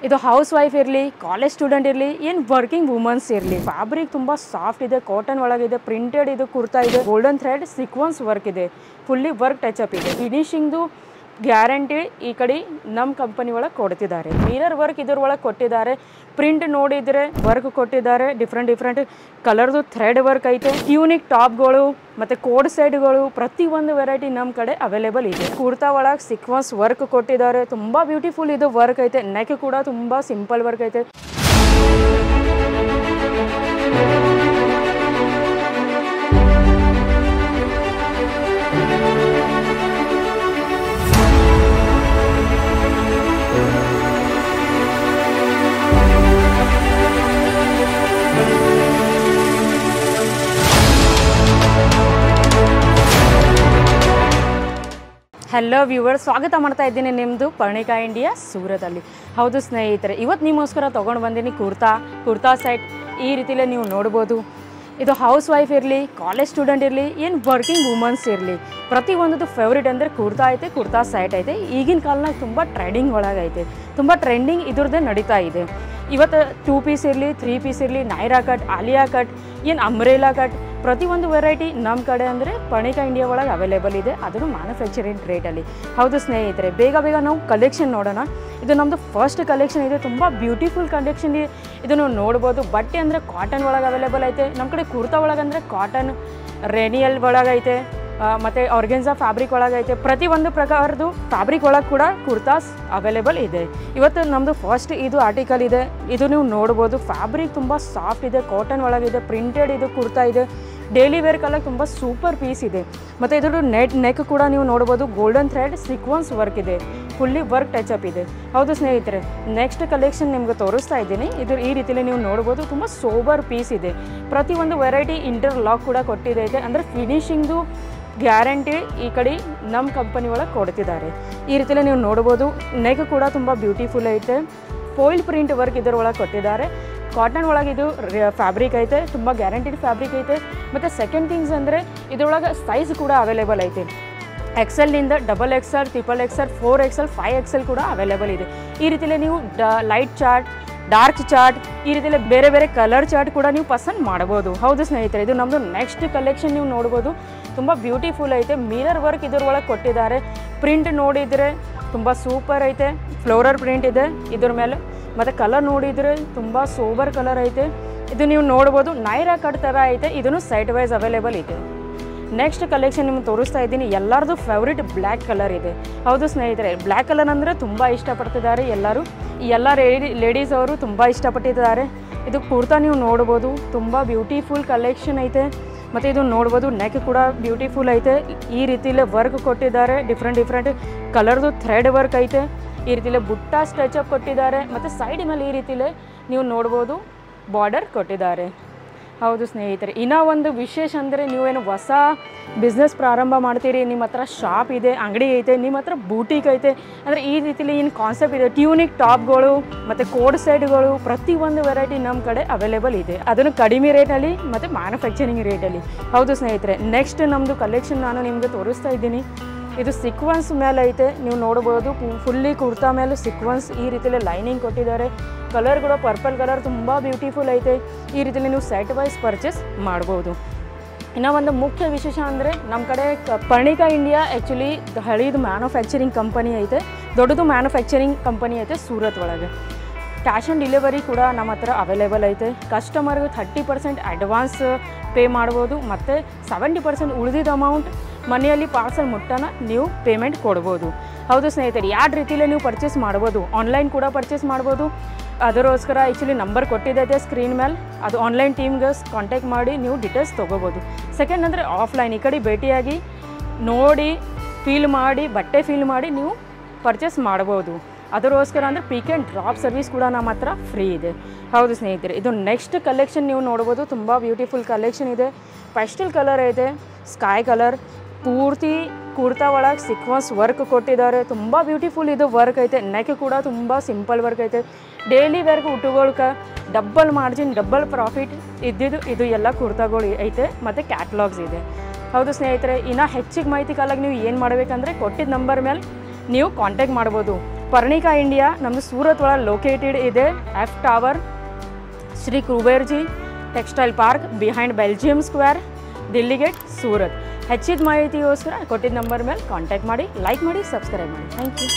ಇದು house wife ಇರಲಿ, college student ಇರಲಿ, ಏನು ವರ್ಕಿಂಗ್ ವುಮನ್ಸ್ ಇರಲಿ, ಫ್ಯಾಬ್ರಿಕ್ ತುಂಬ ಸಾಫ್ಟ್ ಇದೆ, ಕಾಟನ್ ಒಳಗಿದೆ, ಪ್ರಿಂಟೆಡ್ ಇದು ಕುರ್ತಾ ಇದೆ, ಗೋಲ್ಡನ್ ಥ್ರೆಡ್ ಸೀಕ್ವೆನ್ಸ್ ವರ್ಕ್ ಇದೆ, ಫುಲ್ಲಿ ವರ್ಕ್ ಟಚ್ ಅಪ್ ಇದೆ, ಫಿನಿಶಿಂಗ್ದು ಗ್ಯಾರಂಟಿ ಈ ಕಡೆ ನಮ್ಮ ಕಂಪನಿ ಒಳಗೆ ಕೊಡ್ತಿದ್ದಾರೆ. ಮಿರರ್ ವರ್ಕ್ ಇದ್ರ ಒಳಗೆ ಕೊಟ್ಟಿದ್ದಾರೆ. ಪ್ರಿಂಟ್ ನೋಡಿದರೆ ವರ್ಕ್ ಕೊಟ್ಟಿದ್ದಾರೆ, ಡಿಫ್ರೆಂಟ್ ಕಲರ್ದು ಥ್ರೆಡ್ ವರ್ಕ್ ಐತೆ. ಯೂನಿಕ್ ಟಾಪ್ಗಳು ಮತ್ತು ಕೋಡ್ ಸೆಟ್ಗಳು ಪ್ರತಿಯೊಂದು ವೆರೈಟಿ ನಮ್ಮ ಕಡೆ ಅವೈಲೇಬಲ್ ಇದೆ. ಕುರ್ತಾ ಒಳಗೆ ಸೀಕ್ವೆನ್ಸ್ ವರ್ಕ್ ಕೊಟ್ಟಿದ್ದಾರೆ, ತುಂಬ ಬ್ಯೂಟಿಫುಲ್ ಇದು ವರ್ಕ್ ಐತೆ. ನೆಕ್ ಕೂಡ ತುಂಬ ಸಿಂಪಲ್ ವರ್ಕ್ ಐತೆ. ಹಲೋ ವ್ಯೂವರ್ಸ್, ಸ್ವಾಗತ ಮಾಡ್ತಾ ಇದ್ದೀನಿ ನಿಮ್ಮದು ಪರ್ಣಿಕಾ ಇಂಡಿಯಾ ಸೂರತಲ್ಲಿ. ಹೌದು ಸ್ನೇಹಿತರೆ, ಇವತ್ತು ನಿಮಗೋಸ್ಕರ ತೊಗೊಂಡು ಬಂದೀನಿ ಕುರ್ತಾ ಸೆಟ್. ಈ ರೀತಿಲೇ ನೀವು ನೋಡ್ಬೋದು. ಇದು ಹೌಸ್ ವೈಫ್ ಇರಲಿ, ಕಾಲೇಜ್ ಸ್ಟೂಡೆಂಟ್ ಇರಲಿ, ಏನು ವರ್ಕಿಂಗ್ ವುಮನ್ಸ್ ಇರಲಿ, ಪ್ರತಿಯೊಂದು ಫೇವ್ರೇಟ್ ಅಂದರೆ ಕುರ್ತಾ ಐತೆ, ಕುರ್ತಾ ಸೆಟ್ ಐತೆ. ಈಗಿನ ಕಾಲನಾಗ ತುಂಬ ಟ್ರೆಂಡಿಂಗ್ ಒಳಗೈತೆ, ತುಂಬ ಟ್ರೆಂಡಿಂಗ್ ಇದ್ರದ್ದೇ ನಡೀತಾ ಇದೆ. ಇವತ್ತು 2 ಪೀಸ್ ಇರಲಿ, 3 ಪೀಸ್ ಇರಲಿ, ನೈರಾ ಕಟ್, ಆಲಿಯಾ ಕಟ್, ಏನು ಅಂಬ್ರೆಲಾ ಕಟ್, ಪ್ರತಿಯೊಂದು ವೆರೈಟಿ ನಮ್ಮ ಕಡೆ ಅಂದರೆ ಪರ್ಣಿಕಾ ಇಂಡಿಯಾ ಒಳಗೆ ಅವೈಲೇಬಲ್ ಇದೆ, ಅದನ್ನು ಮ್ಯಾನುಫ್ಯಾಕ್ಚರಿಂಗ್ ರೇಟಲ್ಲಿ. ಹೌದು ಸ್ನೇಹಿತರೆ, ಬೇಗ ನಾವು ಕಲೆಕ್ಷನ್ ನೋಡೋಣ. ಇದು ನಮ್ಮದು ಫಸ್ಟ್ ಕಲೆಕ್ಷನ್ ಇದೆ, ತುಂಬ ಬ್ಯೂಟಿಫುಲ್ ಕಲೆಕ್ಷನ್ ಇದೆ. ಇದನ್ನು ನೋಡ್ಬೋದು. ಬಟ್ಟೆ ಅಂದರೆ ಕಾಟನ್ ಒಳಗೆ ಅವೈಲೇಬಲ್ ಐತೆ. ನಮ್ಮ ಕಡೆ ಕುರ್ತಾ ಒಳಗಂದರೆ ಕಾಟನ್, ರೇನಿಯಲ್ ಒಳಗೈತೆ, ಮತ್ತು ಆರ್ಗೆನ್ಸಾ ಫ್ಯಾಬ್ರಿಕ್ ಒಳಗೈತೆ. ಪ್ರತಿಯೊಂದು ಪ್ರಕಾರದ್ದು ಫ್ಯಾಬ್ರಿಕ್ ಒಳಗೆ ಕೂಡ ಕುರ್ತಾಸ್ ಅವೈಲೇಬಲ್ ಇದೆ. ಇವತ್ತು ನಮ್ಮದು ಫಸ್ಟ್ ಇದು ಆರ್ಟಿಕಲ್ ಇದೆ. ಇದು ನೀವು ನೋಡ್ಬೋದು. ಫ್ಯಾಬ್ರಿಕ್ ತುಂಬ ಸಾಫ್ಟ್ ಇದೆ, ಕಾಟನ್ ಒಳಗಿದೆ, ಪ್ರಿಂಟೆಡ್ ಇದು ಕುರ್ತಾ ಇದೆ. ಡೈಲಿ ವೇರ್ ಕಲರ್ ತುಂಬ ಸೂಪರ್ ಪೀಸ್ ಇದೆ. ಮತ್ತು ಇದ್ರ ನೆಕ್ ಕೂಡ ನೀವು ನೋಡ್ಬೋದು. ಗೋಲ್ಡನ್ ಥ್ರೆಡ್ ಸೀಕ್ವೆನ್ಸ್ ವರ್ಕ್ ಇದೆ, ಫುಲ್ಲಿ ವರ್ಕ್ ಟಚ್ ಅಪ್ ಇದೆ. ಹೌದು ಸ್ನೇಹಿತರೆ, ನೆಕ್ಸ್ಟ್ ಕಲೆಕ್ಷನ್ ನಿಮ್ಗೆ ತೋರಿಸ್ತಾ ಇದ್ದೀನಿ. ಇದು ಈ ರೀತಿಯಲ್ಲಿ ನೀವು ನೋಡ್ಬೋದು. ತುಂಬ ಸೋಬರ್ ಪೀಸ್ ಇದೆ. ಪ್ರತಿಯೊಂದು ವೆರೈಟಿ ಇಂಟರ್ ಲಾಕ್ ಕೂಡ ಕೊಟ್ಟಿದೆ, ಅಂದರೆ ಫಿನಿಶಿಂಗ್ದು ಗ್ಯಾರಂಟಿ ಈ ಕಡೆ ನಮ್ಮ ಕಂಪನಿ ಒಳಗೆ ಕೊಡ್ತಿದ್ದಾರೆ. ಈ ರೀತಿಯಲ್ಲಿ ನೀವು ನೋಡ್ಬೋದು. ನೆಕ್ ಕೂಡ ತುಂಬ ಬ್ಯೂಟಿಫುಲ್ ಐತೆ. ಫಾಯಿಲ್ ಪ್ರಿಂಟ್ ವರ್ಕ್ ಇದರ ಒಳಗೆ ಕೊಟ್ಟಿದ್ದಾರೆ. ಕಾಟನ್ ಒಳಗೆ ಇದು ಫ್ಯಾಬ್ರಿಕ್ ಐತೆ, ತುಂಬ ಗ್ಯಾರಂಟಿಡ್ ಫ್ಯಾಬ್ರಿಕ್ ಐತೆ. ಮತ್ತು ಸೆಕೆಂಡ್ ಥಿಂಗ್ಸ್ ಅಂದರೆ ಇದರೊಳಗೆ ಸೈಜ್ ಕೂಡ ಅವೈಲೇಬಲ್ ಐತೆ. XL-ನಿಂದ XXL, XXL, 4XL, 5XL ಕೂಡ ಅವೈಲೇಬಲ್ ಇದೆ. ಈ ರೀತಿಯಲ್ಲಿ ನೀವು ಲೈಟ್ ಚಾರ್ಟ್, ಡಾರ್ಕ್ ಚಾರ್ಟ್, ಈ ರೀತಿಯಲ್ಲಿ ಬೇರೆ ಬೇರೆ ಕಲರ್ ಚಾರ್ಟ್ ಕೂಡ ನೀವು ಪಸಂದ್ ಮಾಡ್ಬೋದು. ಹೌದು ಸ್ನೇಹಿತರೆ, ಇದು ನಮ್ಮದು ನೆಕ್ಸ್ಟ್ ಕಲೆಕ್ಷನ್ ನೀವು ನೋಡ್ಬೋದು. ತುಂಬ ಬ್ಯೂಟಿಫುಲ್ ಐತೆ. ಮಿರರ್ ವರ್ಕ್ ಇದ್ರ ಒಳಗೆ ಕೊಟ್ಟಿದ್ದಾರೆ. ಪ್ರಿಂಟ್ ನೋಡಿದರೆ ತುಂಬ ಸೂಪರ್ ಐತೆ. ಫ್ಲೋರಲ್ ಪ್ರಿಂಟ್ ಇದೆ ಇದ್ರ ಮೇಲೆ. ಮತ್ತು ಕಲರ್ ನೋಡಿದರೆ ತುಂಬ ಸೋಬರ್ ಕಲರ್ ಐತೆ. ಇದು ನೀವು ನೋಡ್ಬೋದು. ನೈರಾ ಕಟ್ ಥರ ಐತೆ. ಇದನ್ನು ಸೈಡ್ ವೈಸ್ ಅವೈಲೇಬಲ್ ಇದೆ. ನೆಕ್ಸ್ಟ್ ಕಲೆಕ್ಷನ್ ನಿಮ್ಗೆ ತೋರಿಸ್ತಾ ಇದ್ದೀನಿ. ಎಲ್ಲರದು ಫೇವ್ರೇಟ್ ಬ್ಲ್ಯಾಕ್ ಕಲರ್ ಇದೆ. ಹೌದು ಸ್ನೇಹಿತರೆ, ಬ್ಲ್ಯಾಕ್ ಕಲರ್ ಅಂದರೆ ತುಂಬ ಇಷ್ಟಪಡ್ತಿದ್ದಾರೆ ಎಲ್ಲರೂ. ಎಲ್ಲ ಲೇಡೀಸ್ ಅವರು ತುಂಬ ಇಷ್ಟಪಟ್ಟಿದ್ದಾರೆ. ಇದು ಕುರ್ತಾ ನೀವು ನೋಡ್ಬೋದು. ತುಂಬ ಬ್ಯೂಟಿಫುಲ್ ಕಲೆಕ್ಷನ್ ಐತೆ. ಮತ್ತು ಇದು ನೋಡ್ಬೋದು. ನೆಕ್ ಕೂಡ ಬ್ಯೂಟಿಫುಲ್ ಐತೆ. ಈ ರೀತಿಲೇ ವರ್ಕ್ ಕೊಟ್ಟಿದ್ದಾರೆ. ಡಿಫ್ರೆಂಟ್ ಕಲರ್ದು ಥ್ರೆಡ್ ವರ್ಕ್ ಐತೆ. ಈ ರೀತಿಲೇ ಬುಟ್ಟ ಸ್ಟೆಚಪ್ ಕೊಟ್ಟಿದ್ದಾರೆ. ಮತ್ತು ಸೈಡ್ ಮೇಲೆ ಈ ರೀತಿಲೇ ನೀವು ನೋಡ್ಬೋದು ಬಾರ್ಡರ್ ಕೊಟ್ಟಿದ್ದಾರೆ. ಹೌದು ಸ್ನೇಹಿತರೆ, ಇನ್ನೂ ಒಂದು ವಿಶೇಷ ಅಂದರೆ ನೀವೇನು ಹೊಸ ಬಿಸ್ನೆಸ್ ಪ್ರಾರಂಭ ಮಾಡ್ತೀರಿ, ನಿಮ್ಮ ಹತ್ರ ಶಾಪ್ ಇದೆ, ಅಂಗಡಿ ಐತೆ, ನಿಮ್ಮ ಹತ್ರ ಬೂಟಿಕ್ ಐತೆ ಅಂದರೆ ಈ ರೀತಿಲಿ ಏನು ಕಾನ್ಸೆಪ್ಟ್ ಇದೆ. ಟ್ಯೂನಿಕ್ ಟಾಪ್ಗಳು ಮತ್ತು ಕೋಡ್ ಸೆಟ್ಗಳು ಪ್ರತಿಯೊಂದು ವೆರೈಟಿ ನಮ್ಮ ಕಡೆ ಅವೈಲೇಬಲ್ ಇದೆ, ಅದನ್ನು ಕಡಿಮೆ ರೇಟಲ್ಲಿ ಮತ್ತು ಮ್ಯಾನುಫ್ಯಾಕ್ಚರಿಂಗ್ ರೇಟಲ್ಲಿ. ಹೌದು ಸ್ನೇಹಿತರೆ, ನೆಕ್ಸ್ಟ್ ನಮ್ಮದು ಕಲೆಕ್ಷನ್ ನಾನು ನಿಮಗೆ ತೋರಿಸ್ತಾ ಇದ್ದೀನಿ. ಇದು ಸೀಕ್ವೆನ್ಸ್ ಮೇಲೆ ಐತೆ. ನೀವು ನೋಡ್ಬೋದು. ಫುಲ್ಲಿ ಕುರ್ತಾ ಮೇಲೆ ಸೀಕ್ವೆನ್ಸ್ ಈ ರೀತಿಯಲ್ಲಿ ಲೈನಿಂಗ್ ಕೊಟ್ಟಿದ್ದಾರೆ. ಕಲರ್ ಕೂಡ ಪರ್ಪಲ್ ಕಲರ್ ತುಂಬ ಬ್ಯೂಟಿಫುಲ್ ಐತೆ. ಈ ರೀತಿಯಲ್ಲಿ ನೀವು ಸೆಟ್ ವೈಸ್ ಪರ್ಚೇಸ್ ಮಾಡ್ಬೋದು. ಇನ್ನೂ ಒಂದು ಮುಖ್ಯ ವಿಶೇಷ ಅಂದರೆ ನಮ್ಮ ಕಡೆ Parnika India actually ಹಳಿದು manufacturing company ಐತೆ. ದೊಡ್ಡದು ಮ್ಯಾನುಫ್ಯಾಕ್ಚರಿಂಗ್ ಕಂಪನಿ ಐತೆ ಸೂರತ್ ಒಳಗೆ. ಕ್ಯಾಶ್ ಆನ್ ಡೆಲಿವರಿ ಕೂಡ ನಮ್ಮ ಹತ್ರ ಅವೈಲೇಬಲ್ ಐತೆ. ಕಸ್ಟಮರ್ಗೆ 30% ಅಡ್ವಾನ್ಸ್ ಪೇ ಮಾಡ್ಬೋದು. ಮತ್ತು 70% ಉಳಿದಿದ್ದ ಅಮೌಂಟ್ ಮನೆಯಲ್ಲಿ ಪಾರ್ಸಲ್ ಮುಟ್ಟನ ನೀವು ಪೇಮೆಂಟ್ ಕೊಡ್ಬೋದು. ಹೌದು ಸ್ನೇಹಿತರೆ, ಯಾವ ರೀತಿಯಲ್ಲೇ ನೀವು ಪರ್ಚೇಸ್ ಮಾಡ್ಬೋದು. ಆನ್ಲೈನ್ ಕೂಡ ಪರ್ಚೇಸ್ ಮಾಡ್ಬೋದು. ಅದರೋಸ್ಕರ ಆ್ಯಕ್ಚುಲಿ ನಂಬರ್ ಕೊಟ್ಟಿದ್ದೈತೆ ಸ್ಕ್ರೀನ್ ಮೇಲೆ. ಅದು ಆನ್ಲೈನ್ ಟೀಮ್ಗೆ ಕಾಂಟ್ಯಾಕ್ಟ್ ಮಾಡಿ ನೀವು ಡೀಟೇಲ್ಸ್ ತೊಗೋಬೋದು. ಸೆಕೆಂಡ್ ಅಂದರೆ ಆಫ್ಲೈನ್ ಈ ಕಡೆ ಭೇಟಿಯಾಗಿ ನೋಡಿ ಬಟ್ಟೆ ಫೀಲ್ ಮಾಡಿ ನೀವು ಪರ್ಚೇಸ್ ಮಾಡ್ಬೋದು. ಅದರೋಸ್ಕರ ಅಂದರೆ ಪಿಕ್ ಆ್ಯಂಡ್ ಡ್ರಾಪ್ ಸರ್ವಿಸ್ ಕೂಡ ನಮ್ಮ ಹತ್ರ ಫ್ರೀ ಇದೆ. ಹೌದು ಸ್ನೇಹಿತರೆ, ಇದು ನೆಕ್ಸ್ಟ್ ಕಲೆಕ್ಷನ್ ನೀವು ನೋಡ್ಬೋದು. ತುಂಬ ಬ್ಯೂಟಿಫುಲ್ ಕಲೆಕ್ಷನ್ ಇದೆ. ಪೆಸ್ಟಲ್ ಕಲರ್ ಐತೆ, ಸ್ಕೈ ಕಲರ್. ಪೂರ್ತಿ ಕುರ್ತಾ ಒಳಗೆ ಸೀಕ್ವೆನ್ಸ್ ವರ್ಕ್ ಕೊಟ್ಟಿದ್ದಾರೆ. ತುಂಬ ಬ್ಯೂಟಿಫುಲ್ ಇದು ವರ್ಕ್ ಐತೆ. ನೆಕ್ ಕೂಡ ತುಂಬ ಸಿಂಪಲ್ ವರ್ಕ್ ಐತೆ. ಡೈಲಿ ವೇರ್ಗೆ ಉಟ್ಟುಗೋಳ್ಕೆ ಡಬ್ಬಲ್ ಮಾರ್ಜಿನ್, ಡಬ್ಬಲ್ ಪ್ರಾಫಿಟ್ ಇದ್ದಿದ್ದು ಇದು ಎಲ್ಲ ಕುರ್ತಾಗಳು ಐತೆ. ಮತ್ತು ಕ್ಯಾಟ್ಲಾಗ್ಸ್ ಇದೆ. ಹೌದು ಸ್ನೇಹಿತರೆ, ಇನ್ನು ಹೆಚ್ಚಿಗೆ ಮಾಹಿತಿ ಕಾಲಾಗಿ ನೀವು ಏನು ಮಾಡಬೇಕಂದ್ರೆ ಕೊಟ್ಟಿದ್ದ ನಂಬರ್ ಮೇಲೆ ನೀವು ಕಾಂಟ್ಯಾಕ್ಟ್ ಮಾಡ್ಬೋದು. ಪರ್ಣಿಕಾ ಇಂಡಿಯಾ ನಮ್ಮದು ಸೂರತ್ ಒಳಗೆ ಲೊಕೇಟೆಡ್ ಇದೆ. F tower, Shri Kuberji textile park behind Belgium square, Delhi gate, Surat. ಹೆಚ್ಚಿನ ಮಾಹಿತಿಗೋಸ್ಕರ ಕೊಟ್ಟಿದ್ದ ನಂಬರ್ ಮೇಲೆ ಕಾಂಟ್ಯಾಕ್ಟ್ ಮಾಡಿ, ಲೈಕ್ ಮಾಡಿ, ಸಬ್ಸ್ಕ್ರೈಬ್ ಮಾಡಿ. Thank you.